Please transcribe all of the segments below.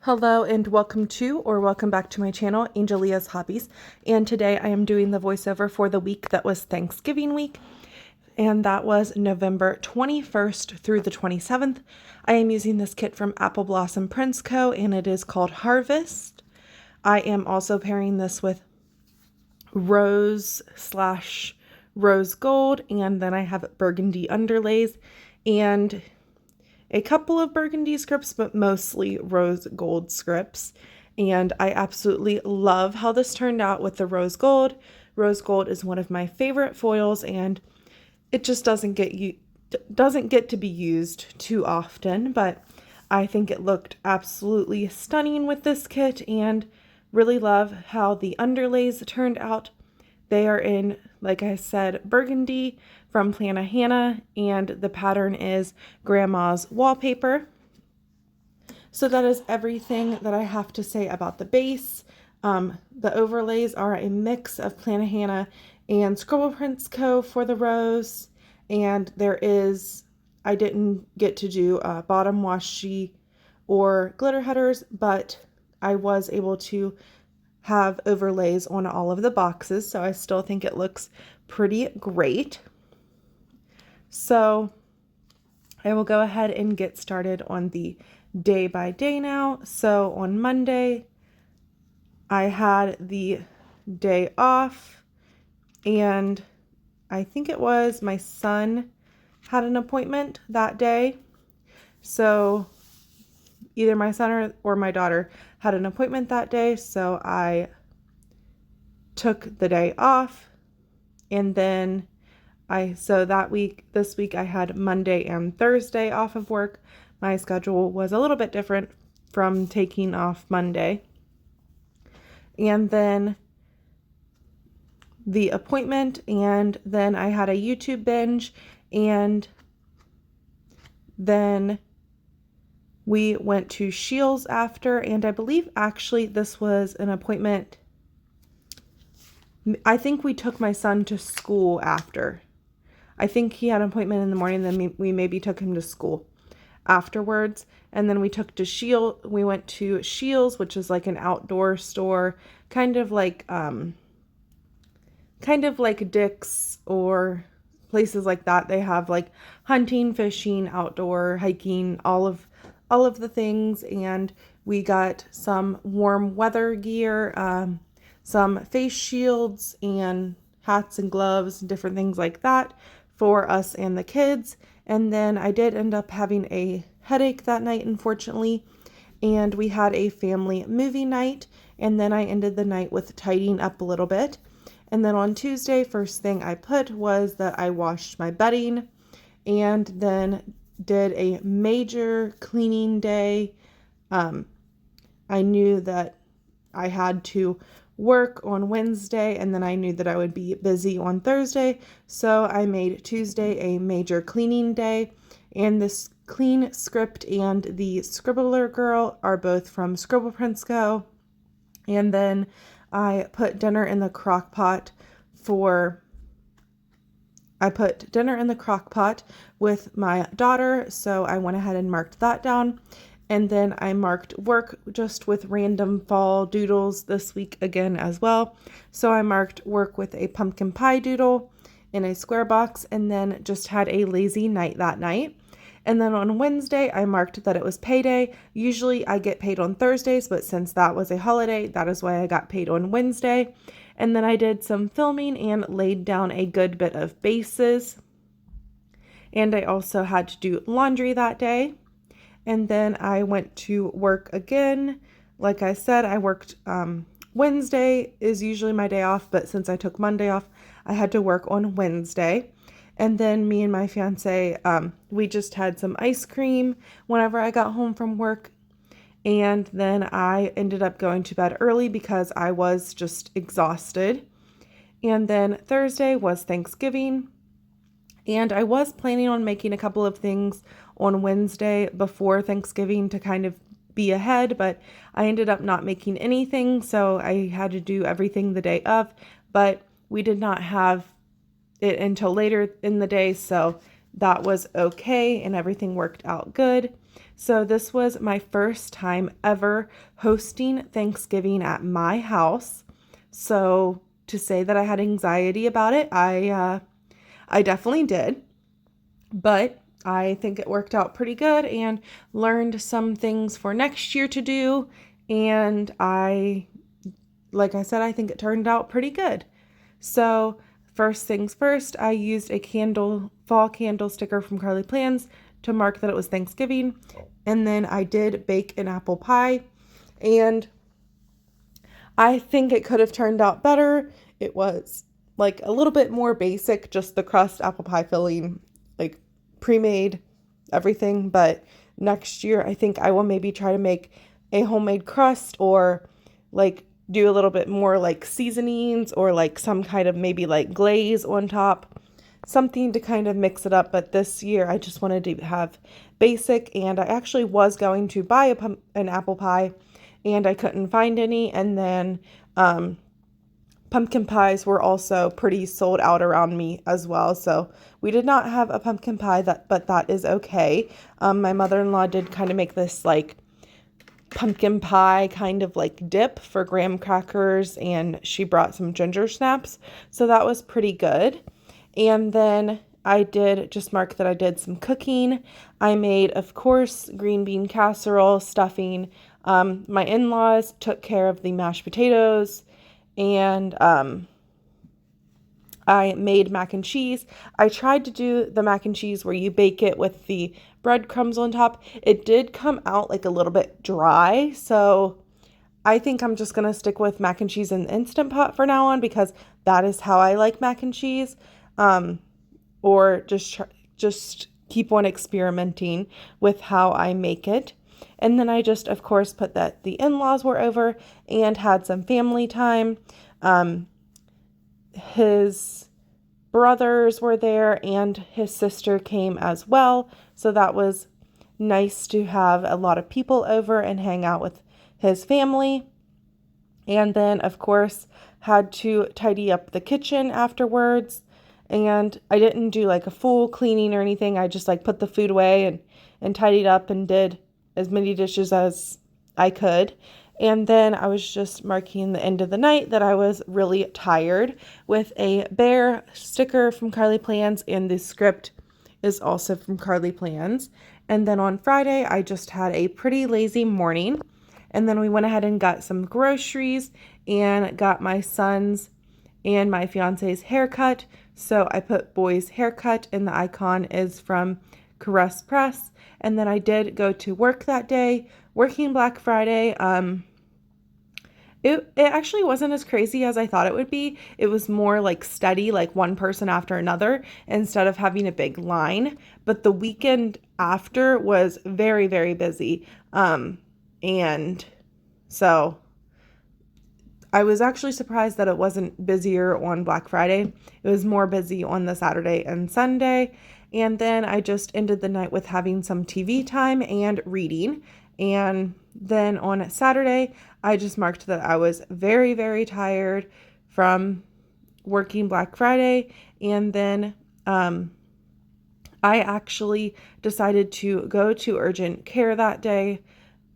Hello and welcome back to my channel, Angelia's Hobbies. And today I am doing the voiceover for the week that was Thanksgiving week. And that was November 21st through the 27th. I am using this kit from Appleblossomprintsco and it is called Harvest. I am also pairing this with rose gold, and then I have burgundy underlays and a couple of burgundy scripts, but mostly rose gold scripts. And I absolutely love how this turned out with the rose gold. Rose gold is one of my favorite foils, and it just doesn't get to be used too often, but I think it looked absolutely stunning with this kit, and really love how the underlays turned out. They are in, like I said, burgundy from Plannahannah, and the pattern is Grandma's Wallpaper. So that is everything that I have to say about the base. The overlays are a mix of Plannahannah and Appleblossomprintsco for the rose, and I didn't get to do bottom washi or glitter headers, but I was able to have overlays on all of the boxes, so I still think it looks pretty great. So I will go ahead and get started on the day by day now. So on Monday, I had the day off, and I think it was my son had an appointment that day. So either my son or my daughter had an appointment that day, so I took the day off. And then this week I had Monday and Thursday off of work. My schedule was a little bit different from taking off Monday. And then the appointment, and then I had a YouTube binge, and then we went to Shields after, and I believe actually this was an appointment. I think we took my son to school after. I think he had an appointment in the morning, then we maybe took him to school afterwards. And then we went to Shields, which is like an outdoor store, kind of like Dick's or places like that. They have like hunting, fishing, outdoor, hiking, all of the things. And we got some warm weather gear, some face shields and hats and gloves and different things like that for us and the kids. And then I did end up having a headache that night, unfortunately, and we had a family movie night, and then I ended the night with tidying up a little bit. And then on Tuesday, first thing I put was that I washed my bedding, and then did a major cleaning day. I knew that I had to work on Wednesday, and then I knew that I would be busy on Thursday, so I made Tuesday a major cleaning day. And this clean script and the Scribbler Girl are both from Appleblossomprintsco. And then I put dinner in the crock pot with my daughter, so I went ahead and marked that down. And then I marked work just with random fall doodles this week again as well. So I marked work with a pumpkin pie doodle in a square box, and then just had a lazy night that night. And then on Wednesday, I marked that it was payday. Usually I get paid on Thursdays, but since that was a holiday, that is why I got paid on Wednesday. And then I did some filming and laid down a good bit of bases. And I also had to do laundry that day. And then I went to work again. Like I said, I worked, Wednesday is usually my day off, but since I took Monday off, I had to work on Wednesday. And then me and my fiance, we just had some ice cream whenever I got home from work. And then I ended up going to bed early because I was just exhausted. And then Thursday was Thanksgiving. And I was planning on making a couple of things on Wednesday before Thanksgiving to kind of be ahead, but I ended up not making anything, so I had to do everything the day of. But we did not have it until later in the day, so that was okay and everything worked out good. So this was my first time ever hosting Thanksgiving at my house. So to say that I had anxiety about it, I definitely did, but I think it worked out pretty good and learned some things for next year to do. And like I said, I think it turned out pretty good. So first things first, I used a fall candle sticker from Carly Plans to mark that it was Thanksgiving. And then I did bake an apple pie, and I think it could have turned out better. It was like a little bit more basic, just the crust, apple pie filling, like pre-made everything. But next year, I think I will maybe try to make a homemade crust, or like do a little bit more like seasonings, or like some kind of maybe like glaze on top, something to kind of mix it up. But this year I just wanted to have basic, and I actually was going to buy an apple pie, and I couldn't find any. And then pumpkin pies were also pretty sold out around me as well. So we did not have a pumpkin pie, but that is okay. My mother-in-law did kind of make this like pumpkin pie kind of like dip for graham crackers, and she brought some ginger snaps. So that was pretty good. And then I did just mark that I did some cooking. I made, of course, green bean casserole, stuffing. My in-laws took care of the mashed potatoes, and I made mac and cheese. I tried to do the mac and cheese where you bake it with the breadcrumbs on top. It did come out like a little bit dry, so I think I'm just going to stick with mac and cheese in the Instant Pot for now on, because that is how I like mac and cheese. Or just keep on experimenting with how I make it. And then I just, of course, put that the in-laws were over and had some family time. His brothers were there, and his sister came as well. So that was nice to have a lot of people over and hang out with his family. And then, of course, had to tidy up the kitchen afterwards. And I didn't do like a full cleaning or anything. I just like put the food away and tidied up and did as many dishes as I could. And then I was just marking the end of the night that I was really tired with a bear sticker from Carly Plans, and the script is also from Carly Plans. And then on Friday, I just had a pretty lazy morning. And then we went ahead and got some groceries and got my son's and my fiance's haircut. So I put boy's haircut, and the icon is from Caress Press. And then I did go to work that day, working Black Friday. It actually wasn't as crazy as I thought it would be. It was more like steady, like one person after another, instead of having a big line. But the weekend after was very, very busy. And so I was actually surprised that it wasn't busier on Black Friday. It was more busy on the Saturday and Sunday. And then I just ended the night with having some TV time and reading. And then on Saturday, I just marked that I was very, very tired from working Black Friday. And then I actually decided to go to urgent care that day.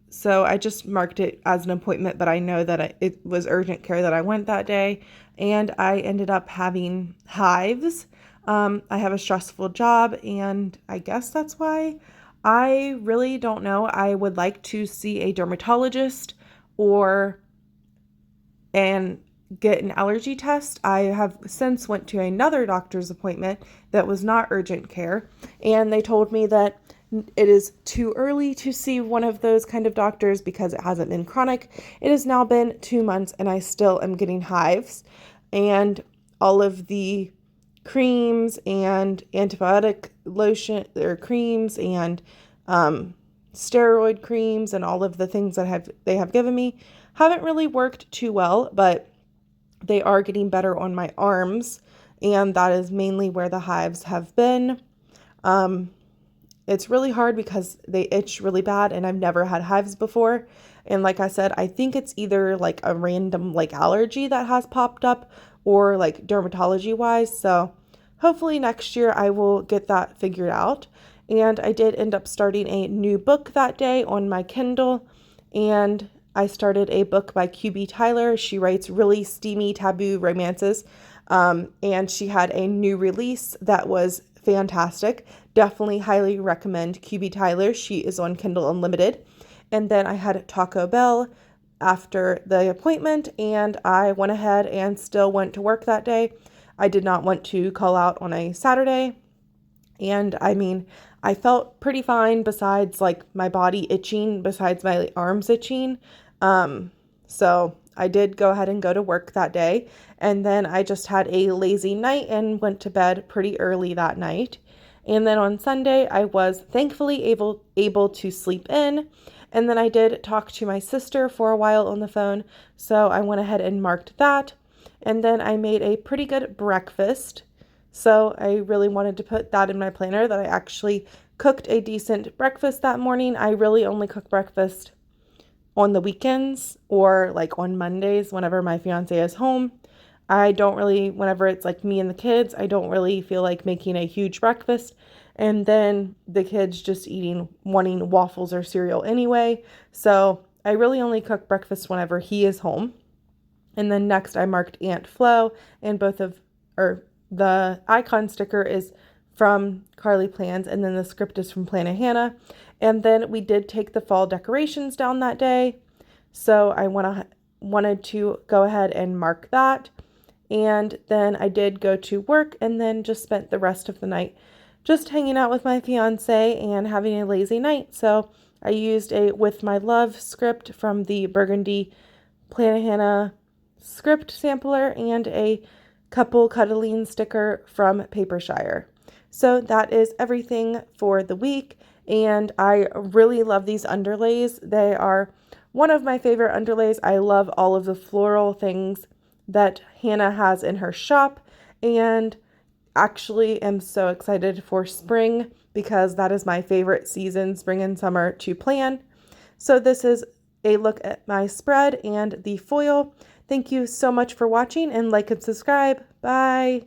So I just marked it as an appointment, but I know that it was urgent care that I went that day. And I ended up having hives. I have a stressful job, and I guess that's why. I really don't know. I would like to see a dermatologist and get an allergy test. I have since went to another doctor's appointment that was not urgent care, and they told me that it is too early to see one of those kind of doctors because it hasn't been chronic. It has now been 2 months, and I still am getting hives, and all of the creams and antibiotic lotion or creams and steroid creams and all of the things that they have given me haven't really worked too well, but they are getting better on my arms, and that is mainly where the hives have been. It's really hard because they itch really bad, and I've never had hives before. And like I said, I think it's either like a random like allergy that has popped up or like dermatology wise. So hopefully next year I will get that figured out. And I did end up starting a new book that day on my Kindle, and I started a book by QB Tyler. She writes really steamy taboo romances, and she had a new release that was fantastic. Definitely highly recommend QB Tyler. She is on Kindle Unlimited. And then I had Taco Bell after the appointment, and I went ahead and still went to work that day. I did not want to call out on a Saturday. And I mean, I felt pretty fine besides like my body itching, besides my arms itching. So I did go ahead and go to work that day. And then I just had a lazy night and went to bed pretty early that night. And then on Sunday, I was thankfully able to sleep in. And then I did talk to my sister for a while on the phone. So I went ahead and marked that. And then I made a pretty good breakfast. So I really wanted to put that in my planner, that I actually cooked a decent breakfast that morning. I really only cook breakfast on the weekends or like on Mondays whenever my fiance is home. I don't really, whenever it's like me and the kids, I don't really feel like making a huge breakfast. And then the kids just wanting waffles or cereal anyway. So I really only cook breakfast whenever he is home. And then next I marked Aunt Flo, and the icon sticker is from carleaplans, and then the script is from Plannahannah. And then we did take the fall decorations down that day. So I wanted to go ahead and mark that. And then I did go to work and then just spent the rest of the night just hanging out with my fiance and having a lazy night. So I used a With My Love script from the Burgundy Plannahannah script sampler and a couple cuddling sticker from papershire. So that is everything for the week, and I really love these underlays. They are one of my favorite underlays. I love all of the floral things that Hannah has in her shop, and actually am so excited for spring because that is my favorite season, spring and summer, to plan. So this is a look at my spread and the foil. Thank you so much for watching, and like and subscribe. Bye.